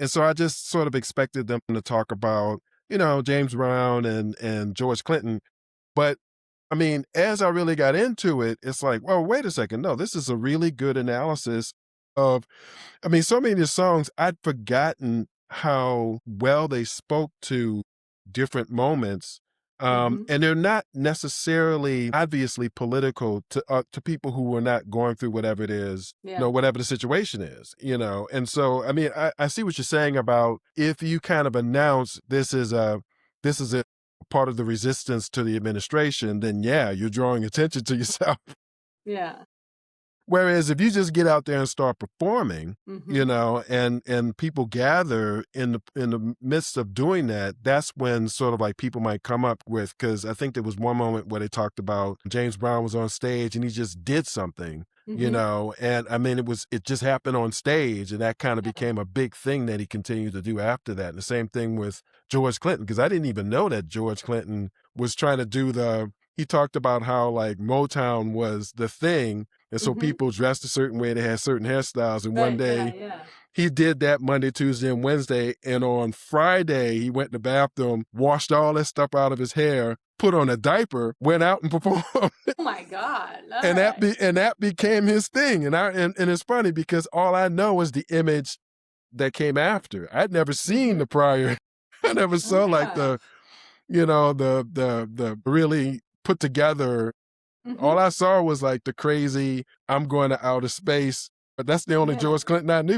And so I just sort of expected them to talk about, James Brown and George Clinton. But I mean, as I really got into it, it's like, well, wait a second. No, this is a really good analysis of, I mean, so many of the songs, I'd forgotten how well they spoke to different moments. Mhm. And they're not necessarily obviously political to people who are not going through whatever it is, Yeah. whatever the situation is. And so, I mean, I see what you're saying about if you kind of announce this is a part of the resistance to the administration, then yeah, you're drawing attention to yourself. Yeah. Whereas if you just get out there and start performing, Mhm. and people gather in the midst of doing that, that's when sort of like people might come up with, because I think there was one moment where they talked about James Brown was on stage and he just did something, Mhm. and I mean it just happened on stage, and that kind of Yeah. became a big thing that he continued to do after that. And the same thing with George Clinton, because I didn't even know that George Clinton was trying to do he talked about how like Motown was the thing, and so Mhm. people dressed a certain way, they had certain hairstyles, and one Right, yeah, day yeah. he did that Monday, Tuesday, and Wednesday, and on Friday, he went in the bathroom, washed all that stuff out of his hair, put on a diaper, went out and performed, Oh my god, and alright. that became his thing, and it's funny because all I know is the image that came after. I'd never seen Mhm. the prior. I never Oh saw my like gosh. the really put together. All Mhm. I saw was like the crazy, I'm going to outer space, but that's the only Yeah. George Clinton I knew.